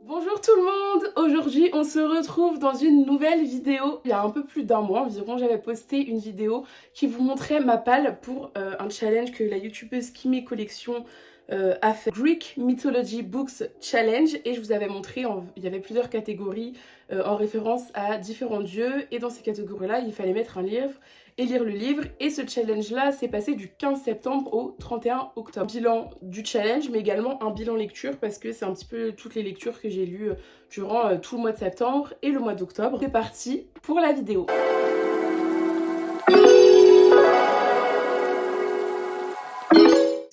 Bonjour tout le monde! Aujourd'hui on se retrouve dans une nouvelle vidéo. Il y a un peu plus d'un mois environ, j'avais posté une vidéo qui vous montrait ma palle pour un challenge que la youtubeuse Kimi Collection a fait. Greek Mythology Books Challenge, et je vous avais montré, il y avait plusieurs catégories en référence à différents dieux, et dans ces catégories là il fallait mettre un livre et lire le livre, et ce challenge là s'est passé du 15 septembre au 31 octobre. Bilan du challenge mais également un bilan lecture parce que c'est un petit peu toutes les lectures que j'ai lues durant tout le mois de septembre et le mois d'octobre. C'est parti pour la vidéo.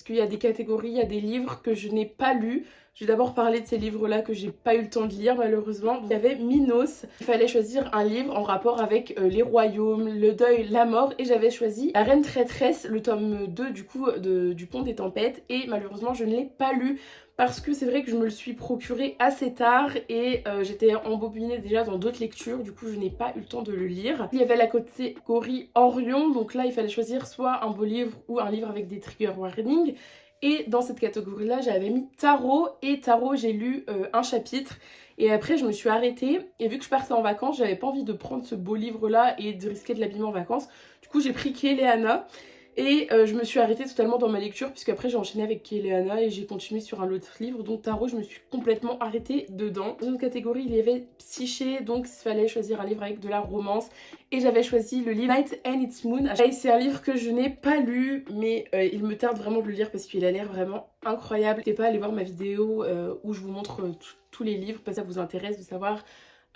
Qu'il y a des catégories, il y a des livres que je n'ai pas lus. Je vais d'abord parler de ces livres-là que j'ai pas eu le temps de lire malheureusement. Il y avait Minos, il fallait choisir un livre en rapport avec les royaumes, le deuil, la mort, et j'avais choisi La Reine Traîtresse, le tome 2 du coup du Pont des Tempêtes, et malheureusement je ne l'ai pas lu parce que c'est vrai que je me le suis procuré assez tard et j'étais embobinée déjà dans d'autres lectures, du coup je n'ai pas eu le temps de le lire. Il y avait la catégorie Orion, donc là il fallait choisir soit un beau livre ou un livre avec des trigger warnings. Et dans cette catégorie-là, j'avais mis Tarot, et Tarot, j'ai lu un chapitre. Et après, je me suis arrêtée. Et vu que je partais en vacances, j'avais pas envie de prendre ce beau livre-là et de risquer de l'abîmer en vacances. Du coup, j'ai pris Kéléana. Et je me suis arrêtée totalement dans ma lecture, puisque après j'ai enchaîné avec Kéléana et j'ai continué sur un autre livre. Donc Tarot, je me suis complètement arrêtée dedans. Dans une catégorie, il y avait Psyché, donc il fallait choisir un livre avec de la romance. Et j'avais choisi le livre Night and Its Moon. C'est un livre que je n'ai pas lu, mais il me tarde vraiment de le lire parce qu'il a l'air vraiment incroyable. N'hésitez pas à aller voir ma vidéo où je vous montre tous les livres, parce que ça vous intéresse de savoir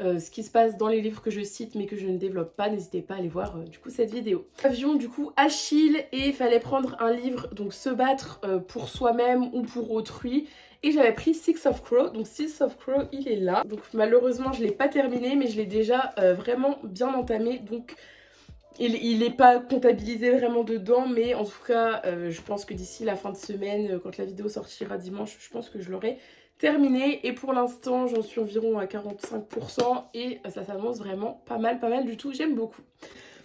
ce qui se passe dans les livres que je cite mais que je ne développe pas. N'hésitez pas à aller voir du coup cette vidéo. Avion du coup Achille, et il fallait prendre un livre, donc se battre pour soi-même ou pour autrui. Et j'avais pris Six of Crow, donc Six of Crow il est là. Donc malheureusement je l'ai pas terminé, mais je l'ai déjà vraiment bien entamé, donc il n'est pas comptabilisé vraiment dedans, mais en tout cas je pense que d'ici la fin de semaine, quand la vidéo sortira dimanche, je pense que je l'aurai terminé. Et pour l'instant j'en suis environ à 45% et ça s'avance vraiment pas mal du tout, j'aime beaucoup.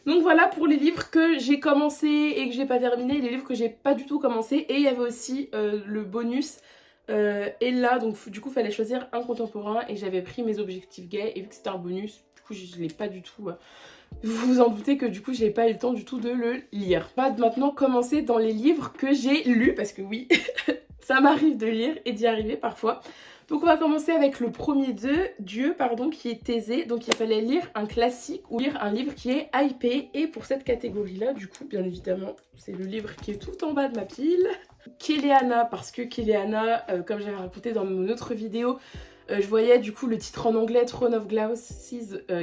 Donc voilà pour les livres que j'ai commencé et que j'ai pas terminé, les livres que j'ai pas du tout commencé. Et il y avait aussi le bonus et là, donc du coup fallait choisir un contemporain, et j'avais pris Mes objectifs gays, et vu que c'était un bonus, du coup je l'ai pas du tout vous vous en doutez que du coup j'ai pas eu le temps du tout de le lire. On va maintenant commencer dans les livres que j'ai lus, parce que oui ça m'arrive de lire et d'y arriver parfois. Donc on va commencer avec le premier dieu qui est Thésée. Donc il fallait lire un classique ou lire un livre qui est hypé, et pour cette catégorie là du coup bien évidemment c'est le livre qui est tout en bas de ma pile, Kéléana, parce que Kéléana, comme j'avais raconté dans mon autre vidéo, je voyais du coup le titre en anglais Throne of Glass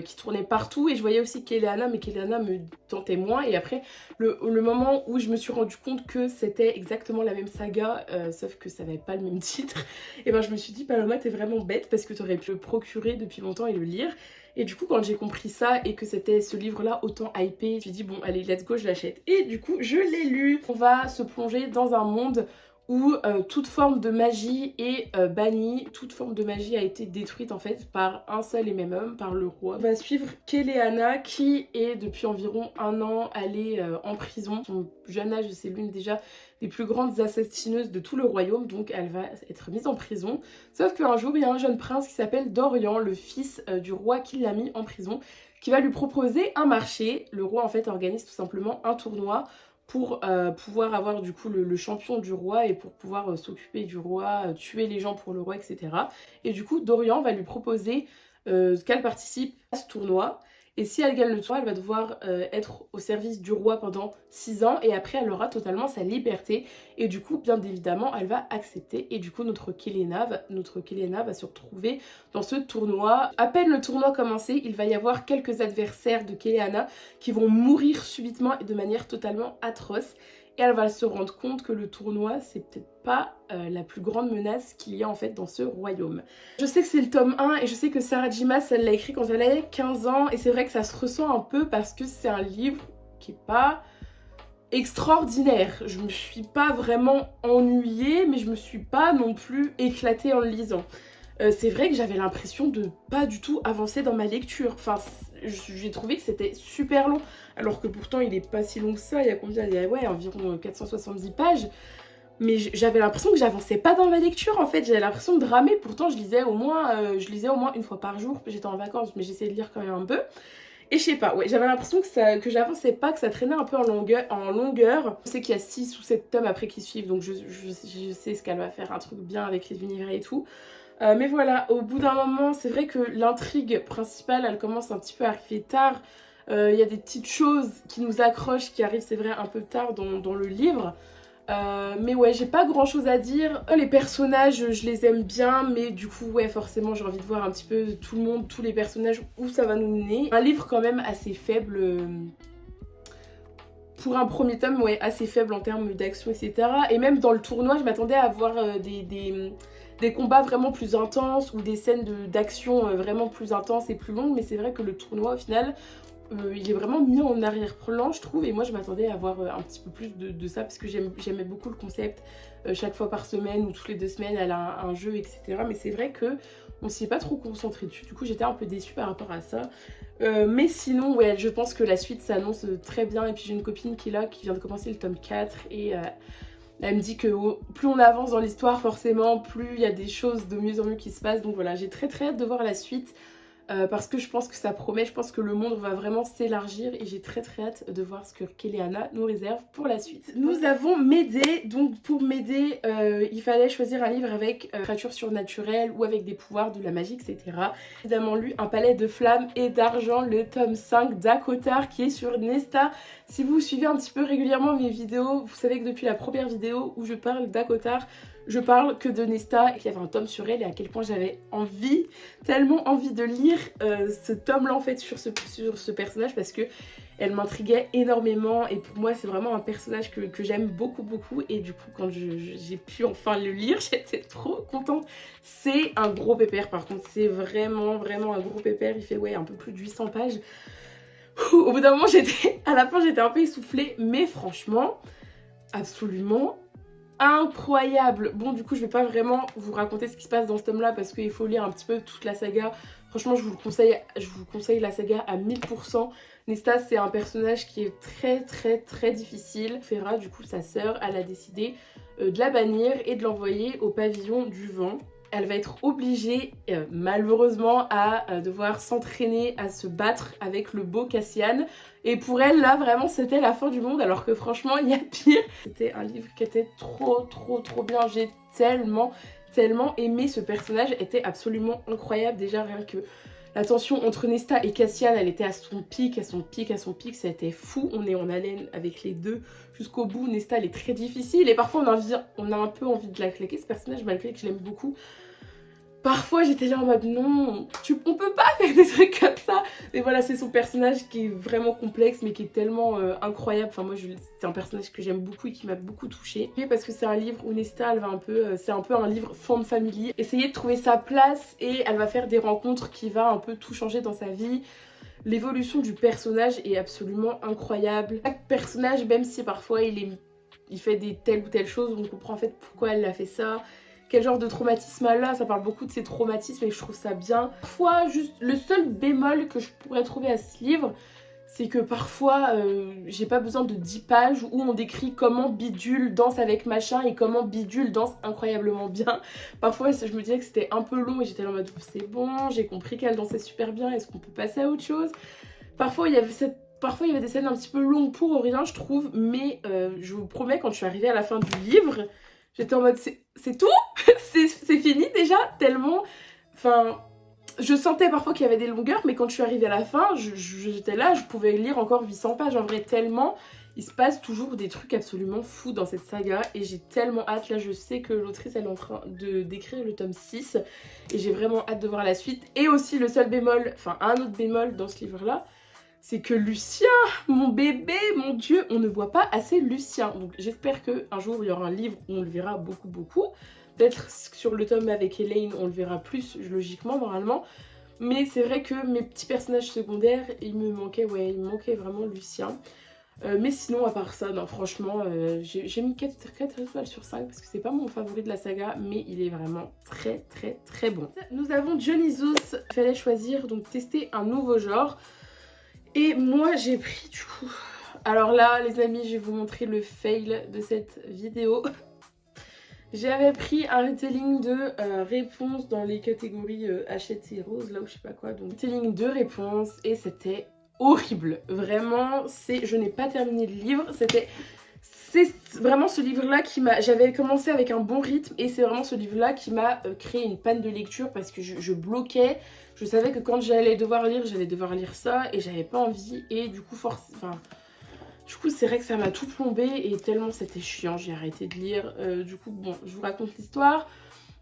qui tournait partout, et je voyais aussi Kéléana, mais Kéléana me tentait moins. Et après le moment où je me suis rendu compte que c'était exactement la même saga, sauf que ça n'avait pas le même titre, et ben je me suis dit Paloma t'es vraiment bête, parce que tu aurais pu le procurer depuis longtemps et le lire. Et du coup quand j'ai compris ça et que c'était ce livre là autant hypé, je me suis dit bon allez let's go, je l'achète. Et du coup je l'ai lu. On va se plonger dans un monde où toute forme de magie est bannie, toute forme de magie a été détruite en fait par un seul et même homme, par le roi. On va suivre Kéléana, qui est depuis environ un an allée en prison. Son jeune âge, c'est l'une déjà des plus grandes assassineuses de tout le royaume, donc elle va être mise en prison. Sauf qu'un jour il y a un jeune prince qui s'appelle Dorian, le fils du roi qui l'a mis en prison, qui va lui proposer un marché. Le roi en fait organise tout simplement un tournoi pour pouvoir avoir du coup le champion du roi, et pour pouvoir s'occuper du roi, tuer les gens pour le roi, etc. Et du coup Dorian va lui proposer qu'elle participe à ce tournoi, et si elle gagne le tournoi, elle va devoir être au service du roi pendant 6 ans, et après elle aura totalement sa liberté. Et du coup bien évidemment elle va accepter, et du coup notre Kéléana va se retrouver dans ce tournoi. À peine le tournoi commencé, il va y avoir quelques adversaires de Kéléana qui vont mourir subitement et de manière totalement atroce, et elle va se rendre compte que le tournoi c'est peut-être pas la plus grande menace qu'il y a en fait dans ce royaume. Je sais que c'est le tome 1 et je sais que Sarah J. Maas elle l'a écrit quand elle avait 15 ans, et c'est vrai que ça se ressent un peu parce que c'est un livre qui est pas extraordinaire. Je me suis pas vraiment ennuyée, mais je me suis pas non plus éclatée en le lisant. C'est vrai que j'avais l'impression de pas du tout avancer dans ma lecture. Enfin, j'ai trouvé que c'était super long, alors que pourtant il est pas si long que ça. Il y a combien? Il y a environ 470 pages. mais j'avais l'impression que j'avançais pas dans ma lecture en fait, j'avais l'impression de ramer. Pourtant je lisais au moins une fois par jour, j'étais en vacances mais j'essayais de lire quand même un peu. Et je sais pas, ouais, j'avais l'impression que j'avançais pas, que ça traînait un peu en longueur. Je sais qu'il y a 6 ou 7 tomes après qui suivent, donc je sais ce qu'elle va faire, un truc bien avec les univers et tout. Mais voilà, au bout d'un moment, c'est vrai que l'intrigue principale, elle commence un petit peu à arriver tard. Il y a des petites choses qui nous accrochent, qui arrivent, c'est vrai, un peu tard dans le livre. Mais ouais, j'ai pas grand chose à dire. Les personnages, je les aime bien, mais du coup, ouais, forcément, j'ai envie de voir un petit peu tout le monde, tous les personnages, où ça va nous mener. Un livre quand même assez faible. Pour un premier tome, ouais, assez faible en termes d'action, etc. Et même dans le tournoi, je m'attendais à avoir des combats vraiment plus intenses ou des scènes d'action vraiment plus intenses et plus longues. Mais c'est vrai que le tournoi, au final, il est vraiment mis en arrière-plan, je trouve, et moi je m'attendais à avoir un petit peu plus de ça parce que j'aimais beaucoup le concept. Chaque fois par semaine ou toutes les 2 semaines elle a un jeu, etc. Mais c'est vrai que on s'y est pas trop concentré dessus, du coup j'étais un peu déçue par rapport à ça. Mais sinon, ouais, je pense que la suite s'annonce très bien. Et puis j'ai une copine qui est là, qui vient de commencer le tome 4 et elle me dit que plus on avance dans l'histoire, forcément, plus il y a des choses de mieux en mieux qui se passent. Donc voilà, j'ai très hâte de voir la suite. Parce que je pense que ça promet, je pense que le monde va vraiment s'élargir et j'ai très hâte de voir ce que Kéléana nous réserve pour la suite. Nous avons Médée, donc pour Médée, il fallait choisir un livre avec créatures surnaturelles ou avec des pouvoirs, de la magie, etc. Évidemment lu Un palais de flammes et d'argent, le tome 5 d'Akotar qui est sur Nesta. Si vous suivez un petit peu régulièrement mes vidéos, vous savez que depuis la première vidéo où je parle d'Akotar, je parle que de Nesta et qu'il y avait un tome sur elle et à quel point j'avais tellement envie de lire ce tome-là en fait sur ce personnage parce que elle m'intriguait énormément et pour moi c'est vraiment un personnage que j'aime beaucoup et du coup quand j'ai pu enfin le lire, j'étais trop contente. C'est un gros pépère par contre, c'est vraiment un gros pépère, il fait ouais un peu plus de 800 pages. Au bout d'un moment à la fin j'étais un peu essoufflée mais franchement absolument incroyable. Bon du coup je vais pas vraiment vous raconter ce qui se passe dans ce tome là parce qu'il faut lire un petit peu toute la saga. Franchement je vous conseille la saga à 1000%. Nesta c'est un personnage qui est très difficile. Fera du coup sa sœur, elle a décidé de la bannir et de l'envoyer au pavillon du vent. Elle va être obligée malheureusement à devoir s'entraîner à se battre avec le beau Cassian. Et pour elle là vraiment c'était la fin du monde alors que franchement il y a pire. C'était un livre qui était trop bien. J'ai tellement aimé ce personnage, était absolument incroyable. Déjà rien que la tension entre Nesta et Cassian elle était à son pic, c'était fou. On est en haleine avec les deux jusqu'au bout. Nesta elle est très difficile et parfois on a un peu envie de la claquer ce personnage malgré que je l'aime beaucoup. Parfois j'étais là en mode non, on peut pas faire des trucs comme ça. Mais voilà, c'est son personnage qui est vraiment complexe mais qui est tellement incroyable. Enfin moi c'est un personnage que j'aime beaucoup et qui m'a beaucoup touchée. Parce que c'est un livre où Nesta elle va c'est un peu un livre fan family. Essayer de trouver sa place et elle va faire des rencontres qui va un peu tout changer dans sa vie. L'évolution du personnage est absolument incroyable. Chaque personnage, même si parfois il fait des telles ou telles choses, on comprend en fait pourquoi elle a fait ça. Quel genre de traumatisme elle a, ça parle beaucoup de ses traumatismes et je trouve ça bien. Parfois, juste le seul bémol que je pourrais trouver à ce livre, c'est que parfois, j'ai pas besoin de 10 pages où on décrit comment Bidule danse avec machin et comment Bidule danse incroyablement bien. Parfois, je me disais que c'était un peu long et j'étais là en mode c'est bon, j'ai compris qu'elle dansait super bien, est-ce qu'on peut passer à autre chose? Parfois, il y avait des scènes un petit peu longues pour rien, je trouve, mais je vous promets, quand je suis arrivée à la fin du livre, j'étais en mode c'est tout? C'est fini déjà? Tellement... Enfin, je sentais parfois qu'il y avait des longueurs, mais quand je suis arrivée à la fin, j'étais là, je pouvais lire encore 800 pages. En vrai, tellement, il se passe toujours des trucs absolument fous dans cette saga. Et j'ai tellement hâte, là je sais que l'autrice elle est en train d'écrire le tome 6. Et j'ai vraiment hâte de voir la suite. Et aussi le seul bémol, enfin un autre bémol dans ce livre-là, c'est que Lucien, mon bébé, mon Dieu, on ne voit pas assez Lucien. Donc j'espère qu'un jour il y aura un livre où on le verra beaucoup. Peut-être sur le tome avec Elaine, on le verra plus logiquement normalement. Mais c'est vrai que mes petits personnages secondaires, il me manquait vraiment Lucien. Mais sinon, à part ça, non, franchement, j'ai mis 4 étoiles sur 5 parce que c'est pas mon favori de la saga, mais il est vraiment très bon. Nous avons Dionysos, il fallait choisir, donc tester un nouveau genre. Et moi j'ai pris du coup... Alors là les amis, je vais vous montrer le fail de cette vidéo. J'avais pris un retelling de réponses dans les catégories Hachette et Rose, là où je sais pas quoi. Donc retelling de réponses et c'était horrible. Vraiment, je n'ai pas terminé le livre. C'est vraiment ce livre-là qui m'a... J'avais commencé avec un bon rythme et c'est vraiment ce livre-là qui m'a créé une panne de lecture parce que je bloquais. Je savais que quand j'allais devoir lire ça et j'avais pas envie et du coup, du coup, c'est vrai que ça m'a tout plombé et tellement c'était chiant, j'ai arrêté de lire. Du coup, bon, je vous raconte l'histoire.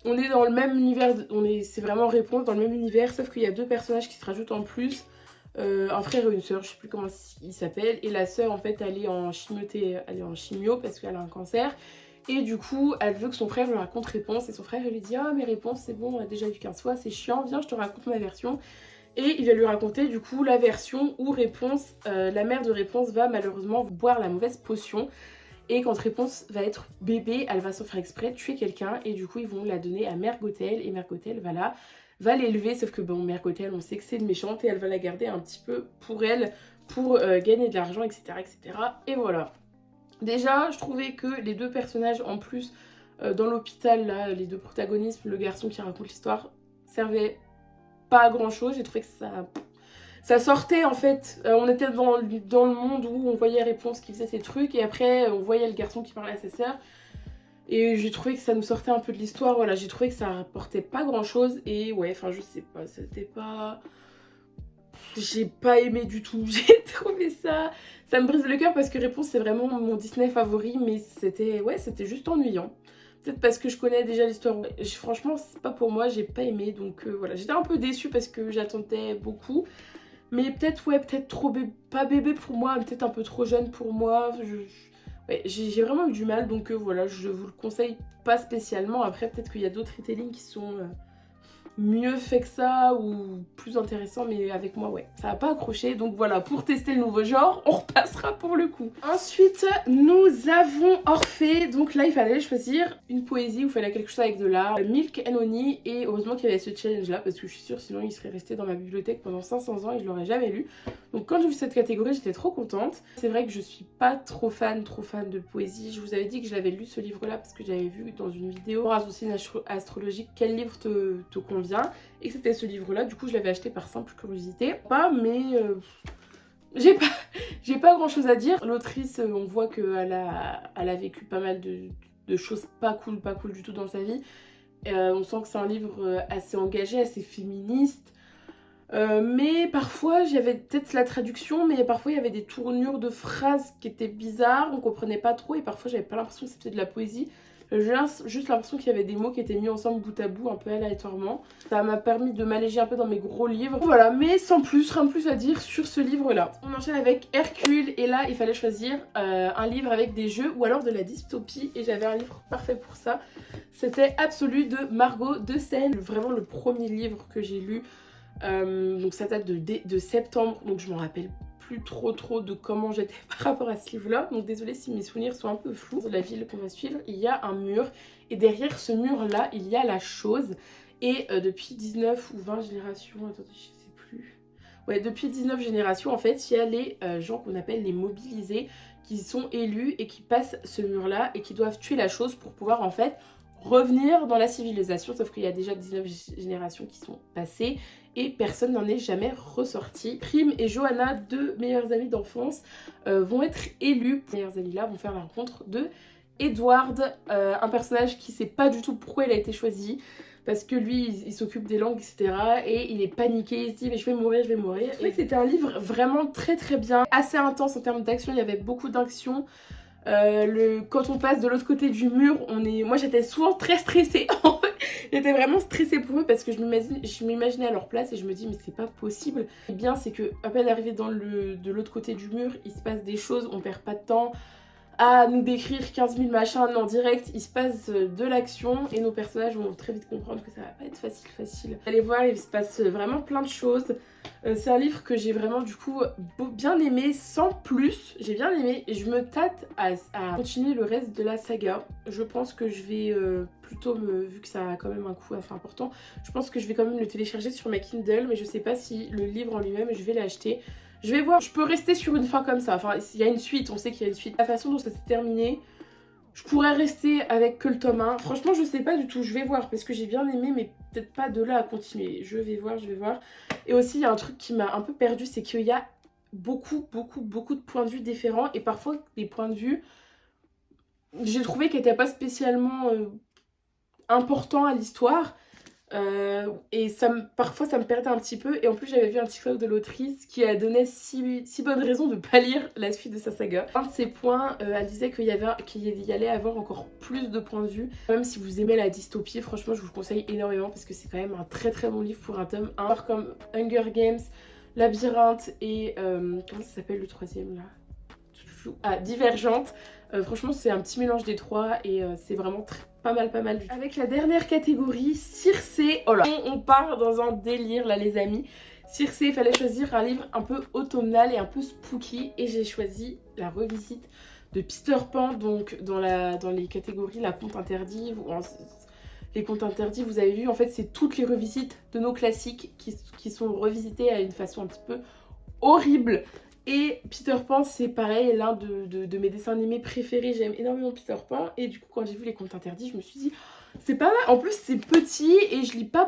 On est dans le même univers, c'est vraiment réponse dans le même univers, sauf qu'il y a deux personnages qui se rajoutent en plus. Un frère et une sœur, je sais plus comment ils s'appellent. Et la sœur, en fait, elle est en chimio parce qu'elle a un cancer. Et du coup, elle veut que son frère lui raconte réponse. Et son frère, il lui dit: ah, mes réponses, c'est bon, on a déjà vu 15 fois, c'est chiant, viens, je te raconte ma version. Et il va lui raconter du coup la version où Réponse, la mère de Réponse va malheureusement boire la mauvaise potion. Et quand Réponse va être bébé, elle va sans faire exprès tuer quelqu'un. Et du coup, ils vont la donner à Mère Gothel. Et Mère Gothel va l'élever. Sauf que bon, Mère Gothel, on sait que c'est une méchante. Et elle va la garder un petit peu pour elle, pour gagner de l'argent, etc., etc. Et voilà. Déjà, je trouvais que les deux personnages en plus dans l'hôpital, là, les deux protagonistes, le garçon qui raconte l'histoire, servaient pas à grand chose. J'ai trouvé que ça sortait en fait. On était dans le monde où on voyait Réponse qui faisait ses trucs et après on voyait le garçon qui parlait à sa sœur. Et j'ai trouvé que ça nous sortait un peu de l'histoire. Voilà, j'ai trouvé que ça rapportait pas grand chose. Et ouais, enfin, je sais pas, c'était pas. J'ai pas aimé du tout. J'ai trouvé ça. Ça me brise le cœur parce que Réponse, c'est vraiment mon Disney favori. Mais c'était juste ennuyant. Peut-être parce que je connais déjà l'histoire. Franchement, c'est pas pour moi, j'ai pas aimé. Donc voilà, j'étais un peu déçue parce que j'attendais beaucoup. Mais peut-être, ouais, peut-être trop pas bébé pour moi, peut-être un peu trop jeune pour moi. Ouais, j'ai vraiment eu du mal, donc voilà, je vous le conseille pas spécialement. Après, peut-être qu'il y a d'autres retellings qui sont mieux fait que ça ou plus intéressant, mais avec moi, ouais, ça n'a pas accroché. Donc voilà, pour tester le nouveau genre, on repassera pour le coup. Ensuite, nous avons Orphée. Donc là, il fallait choisir une poésie où il fallait quelque chose avec de l'art. Milk and Honey, et heureusement qu'il y avait ce challenge là, parce que je suis sûre sinon il serait resté dans ma bibliothèque pendant 500 ans et je l'aurais jamais lu. Donc quand j'ai vu cette catégorie, j'étais trop contente. C'est vrai que je suis pas trop fan de poésie. Je vous avais dit que je l'avais lu ce livre là parce que j'avais vu dans une vidéo pour associer une astrologique quel livre te convient. Et que c'était ce livre là, du coup je l'avais acheté par simple curiosité. Pas mais j'ai pas grand chose à dire. L'autrice, on voit qu'elle a vécu pas mal de choses pas cool du tout dans sa vie. On sent que c'est un livre assez engagé, assez féministe. Mais parfois j'avais peut-être la traduction, mais parfois il y avait des tournures de phrases qui étaient bizarres, on comprenait pas trop et parfois j'avais pas l'impression que c'était de la poésie. J'ai juste l'impression qu'il y avait des mots qui étaient mis ensemble bout à bout un peu aléatoirement. Ça m'a permis de m'alléger un peu dans mes gros livres. Voilà, mais sans plus, rien de plus à dire sur ce livre là. On enchaîne avec Hercule et là il fallait choisir un livre avec des jeux ou alors de la dystopie et j'avais un livre parfait pour ça. C'était Absolu de Margot de Seine, vraiment le premier livre que j'ai lu. Donc ça date de septembre, donc je m'en rappelle plus trop de comment j'étais par rapport à ce livre là, donc désolée si mes souvenirs sont un peu flous. Dans la ville qu'on va suivre, il y a un mur et derrière ce mur là il y a la chose et depuis 19 ou 20 générations, attendez je sais plus, ouais depuis 19 générations en fait il y a les gens qu'on appelle les mobilisés qui sont élus et qui passent ce mur là et qui doivent tuer la chose pour pouvoir en fait revenir dans la civilisation, sauf qu'il y a déjà 19 générations qui sont passées et personne n'en est jamais ressorti. Prime et Johanna, deux meilleures amies d'enfance, vont être élues. Les meilleures amies là vont faire la rencontre de Edward, un personnage qui sait pas du tout pourquoi il a été choisi. Parce que lui, il s'occupe des langues, etc. Et il est paniqué, il se dit mais je vais mourir. Je trouvais que c'était un livre vraiment très bien, assez intense en termes d'action, il y avait beaucoup d'action. Quand on passe de l'autre côté du mur, moi j'étais souvent très stressée. J'étais vraiment stressée pour eux parce que je m'imaginais à leur place et je me dis mais c'est pas possible. Et bien c'est que à peine arrivé de l'autre côté du mur, il se passe des choses, on perd pas de temps à nous décrire 15 000 machins en direct, il se passe de l'action et nos personnages vont très vite comprendre que ça va pas être facile. Allez voir, il se passe vraiment plein de choses. C'est un livre que j'ai vraiment du coup bien aimé, sans plus, j'ai bien aimé et je me tâte à continuer le reste de la saga. Je pense que je vais plutôt, vu que ça a quand même un coût assez important, je pense que je vais quand même le télécharger sur ma Kindle, mais je sais pas si le livre en lui-même je vais l'acheter. Je vais voir, je peux rester sur une fin comme ça, enfin il y a une suite, on sait qu'il y a une suite. La façon dont ça s'est terminé, Je pourrais rester avec que le tome 1. Franchement, je sais pas du tout. Je vais voir parce que j'ai bien aimé, mais peut-être pas de là à continuer. Je vais voir, je vais voir. Et aussi, il y a un truc qui m'a un peu perdue, c'est qu'il y a beaucoup de points de vue différents. Et parfois, des points de vue, j'ai trouvé qu'ils n'étaient pas spécialement importants à l'histoire. Et parfois ça me perdait un petit peu. Et en plus j'avais vu un TikTok de l'autrice qui a donné 6 bonnes raisons de ne pas lire la suite de sa saga. Un de ces points, elle disait qu'il y allait avoir encore plus de points de vue. Même si vous aimez la dystopie, franchement je vous le conseille énormément parce que c'est quand même un très bon livre pour un tome 1. Comme Hunger Games, Labyrinthe et comment ça s'appelle le troisième là? Ah, Divergente. Franchement c'est un petit mélange des trois et c'est vraiment pas mal du tout. Avec la dernière catégorie, Circé. Oh là, on part dans un délire là les amis. Circé, il fallait choisir un livre un peu automnal et un peu spooky et j'ai choisi la revisite de Peter Pan. Donc dans les catégories la conte interdit, les contes interdits, vous avez vu en fait c'est toutes les revisites de nos classiques qui sont revisités à une façon un petit peu horrible. Et Peter Pan, c'est pareil, l'un de mes dessins animés préférés. J'aime énormément Peter Pan. Et du coup, quand j'ai vu les contes interdits, je me suis dit, c'est pas mal. En plus, c'est petit et je lis pas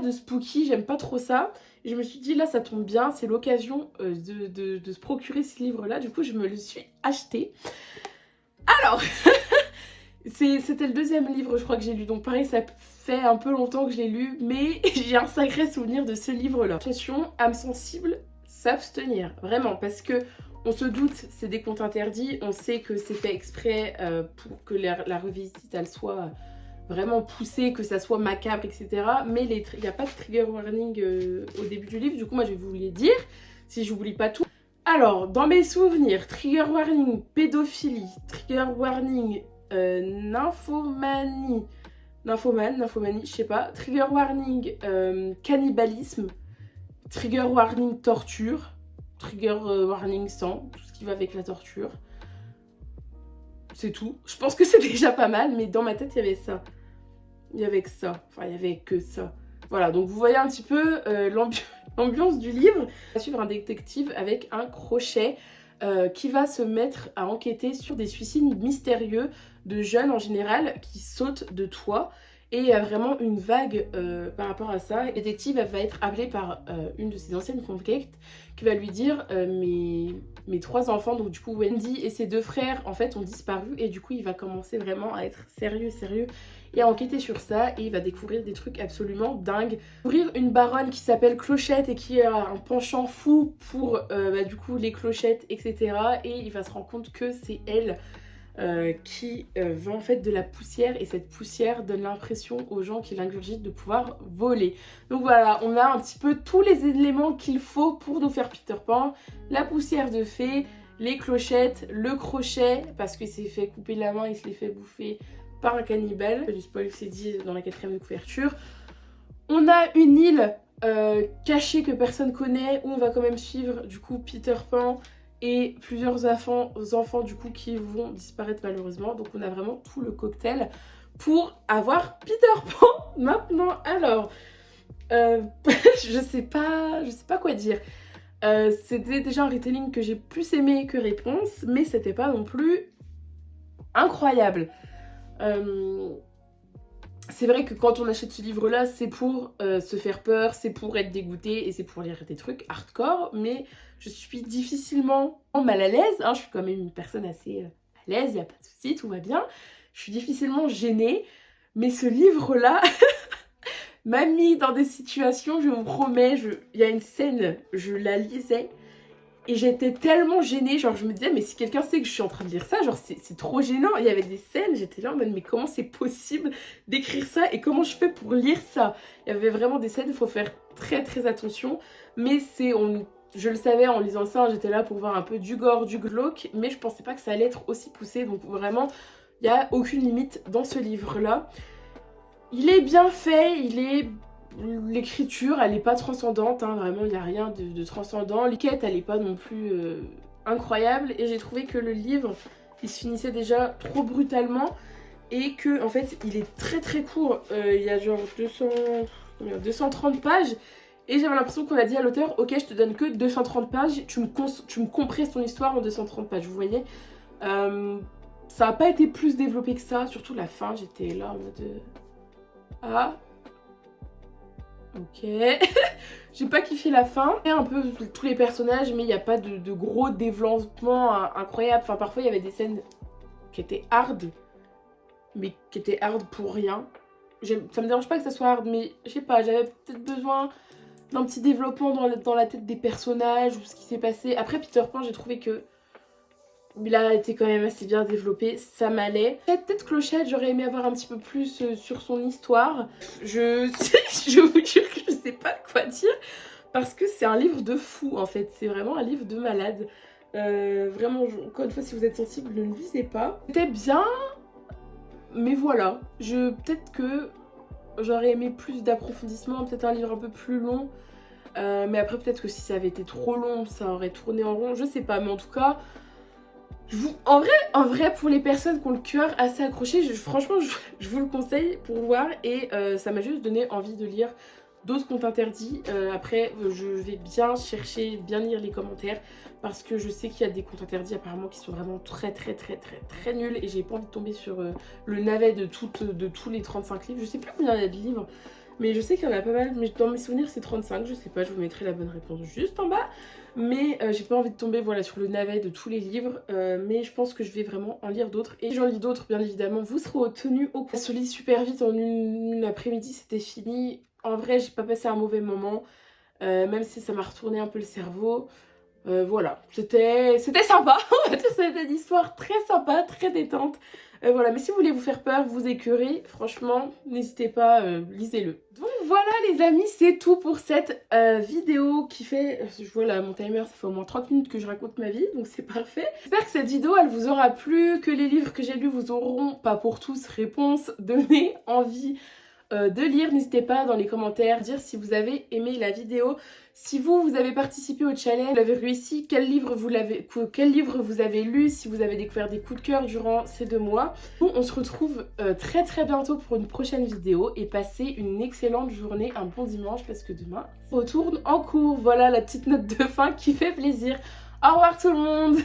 de spooky, j'aime pas trop ça. Et je me suis dit, là, ça tombe bien, c'est l'occasion de se procurer ce livre-là. Du coup, je me le suis acheté. Alors, c'était le deuxième livre, je crois, que j'ai lu. Donc pareil, ça fait un peu longtemps que je l'ai lu. Mais j'ai un sacré souvenir de ce livre-là. Attention, âme sensible, s'abstenir, vraiment, parce que on se doute, c'est des contes interdits, on sait que c'est fait exprès pour que la revisite elle soit vraiment poussée, que ça soit macabre, etc. Mais il n'y a pas de trigger warning au début du livre, du coup moi je vais vous les dire, si je vous lis pas tout. Alors, dans mes souvenirs, trigger warning, pédophilie, trigger warning, nymphomanie, je sais pas, trigger warning, cannibalisme, trigger warning torture, trigger warning sang, tout ce qui va avec la torture. C'est tout. Je pense que c'est déjà pas mal, mais dans ma tête, il y avait ça. Il y avait que ça. Enfin, il y avait que ça. Voilà, donc vous voyez un petit peu l'ambiance du livre. On va suivre un détective avec un crochet qui va se mettre à enquêter sur des suicides mystérieux de jeunes en général qui sautent de toit. Et il y a vraiment une vague par rapport à ça. Le détective va être appelé par une de ses anciennes conquêtes qui va lui dire mes 3 enfants, donc du coup Wendy et ses 2 frères en fait ont disparu. Et du coup il va commencer vraiment à être sérieux et à enquêter sur ça. Et il va découvrir des trucs absolument dingues. Découvrir une baronne qui s'appelle Clochette et qui a un penchant fou pour du coup les clochettes, etc. Et il va se rendre compte que c'est elle qui vend en fait de la poussière et cette poussière donne l'impression aux gens qui l'ingurgitent de pouvoir voler. Donc voilà, on a un petit peu tous les éléments qu'il faut pour nous faire Peter Pan. La poussière de fée, les clochettes, le crochet parce qu'il s'est fait couper la main, il se l'est fait bouffer par un cannibale. Du spoil, c'est dit dans la 4e de couverture. On a une île cachée que personne connaît où on va quand même suivre du coup Peter Pan et plusieurs enfants du coup qui vont disparaître malheureusement. Donc on a vraiment tout le cocktail pour avoir Peter Pan maintenant. Alors, je sais pas quoi dire. C'était déjà un retelling que j'ai plus aimé que Réponse, mais c'était pas non plus incroyable. C'est vrai que quand on achète ce livre-là, c'est pour se faire peur, c'est pour être dégoûté et c'est pour lire des trucs hardcore, mais je suis difficilement mal à l'aise, hein, je suis quand même une personne assez à l'aise, il n'y a pas de souci, tout va bien. Je suis difficilement gênée, mais ce livre-là m'a mis dans des situations, je vous promets, il y a une scène, je la lisais, et j'étais tellement gênée, genre je me disais mais si quelqu'un sait que je suis en train de lire ça, genre c'est trop gênant. Il y avait des scènes, j'étais là en mode mais comment c'est possible d'écrire ça et comment je fais pour lire ça. Il y avait vraiment des scènes, il faut faire très attention, mais je le savais en lisant ça, j'étais là pour voir un peu du gore, du glauque, mais je pensais pas que ça allait être aussi poussé, donc vraiment il n'y a aucune limite dans ce livre-là. Il est bien fait, l'écriture, elle n'est pas transcendante, hein, vraiment, il n'y a rien de transcendant. L'enquête, elle n'est pas non plus incroyable. Et j'ai trouvé que le livre, il se finissait déjà trop brutalement. Et que, en fait, il est très court. Il y a genre 230 pages. Et j'avais l'impression qu'on a dit à l'auteur, ok, je te donne que 230 pages, tu me compresses ton histoire en 230 pages, vous voyez. Ça n'a pas été plus développé que ça, surtout la fin, j'étais là en mode... Ah... Ok... J'ai pas kiffé la fin, et un peu tous les personnages, mais il n'y a pas de gros développement incroyable. Enfin, parfois il y avait des scènes qui étaient hard, mais qui étaient hard pour rien. Ça me dérange pas que ça soit hard, mais je sais pas, j'avais peut-être besoin d'un petit développement dans la tête des personnages ou ce qui s'est passé. Après Peter Pan, j'ai trouvé que il a été quand même assez bien développé, ça m'allait. Peut-être Clochette, j'aurais aimé avoir un petit peu plus sur son histoire. Je vous jure que je sais pas quoi dire, parce que c'est un livre de fou en fait, c'est vraiment un livre de malade. Vraiment, encore une fois, si vous êtes sensible, ne le lisez pas. C'était bien, mais voilà. Peut-être que j'aurais aimé plus d'approfondissement, peut-être un livre un peu plus long. Mais après, peut-être que si ça avait été trop long, ça aurait tourné en rond, je sais pas. Mais en tout cas... En vrai, pour les personnes qui ont le cœur assez accroché, franchement, je vous le conseille pour voir. Et ça m'a juste donné envie de lire d'autres contes interdits. Après, je vais bien chercher, bien lire les commentaires, parce que je sais qu'il y a des contes interdits apparemment qui sont vraiment très nuls. Et j'ai pas envie de tomber sur le navet de tous les 35 livres. Je sais plus combien il y a de livres, mais je sais qu'il y en a pas mal. Mais dans mes souvenirs, c'est 35, je sais pas, je vous mettrai la bonne réponse juste en bas. Mais j'ai pas envie de tomber voilà, sur le navet de tous les livres, mais je pense que je vais vraiment en lire d'autres. Et j'en lis d'autres, bien évidemment, vous serez tenus au courant. Ça se lit super vite, en une après-midi, c'était fini. En vrai, j'ai pas passé un mauvais moment, même si ça m'a retourné un peu le cerveau. Voilà, c'était sympa, c'était une histoire très sympa, très détente. Voilà, mais si vous voulez vous faire peur, vous écœurer, franchement, n'hésitez pas, lisez-le. Donc voilà les amis, c'est tout pour cette vidéo qui fait, je vois là mon timer, ça fait au moins 30 minutes que je raconte ma vie, donc c'est parfait. J'espère que cette vidéo, elle vous aura plu, que les livres que j'ai lus vous auront, pas pour tous, réponse, donné envie de lire. N'hésitez pas dans les commentaires à dire si vous avez aimé la vidéo, si vous avez participé au challenge, vous avez réussi, quel livre vous avez lu, si vous avez découvert des coups de cœur durant ces 2 mois. Nous, on se retrouve très bientôt pour une prochaine vidéo et passez une excellente journée, un bon dimanche parce que demain, on retourne en cours. Voilà la petite note de fin qui fait plaisir. Au revoir tout le monde.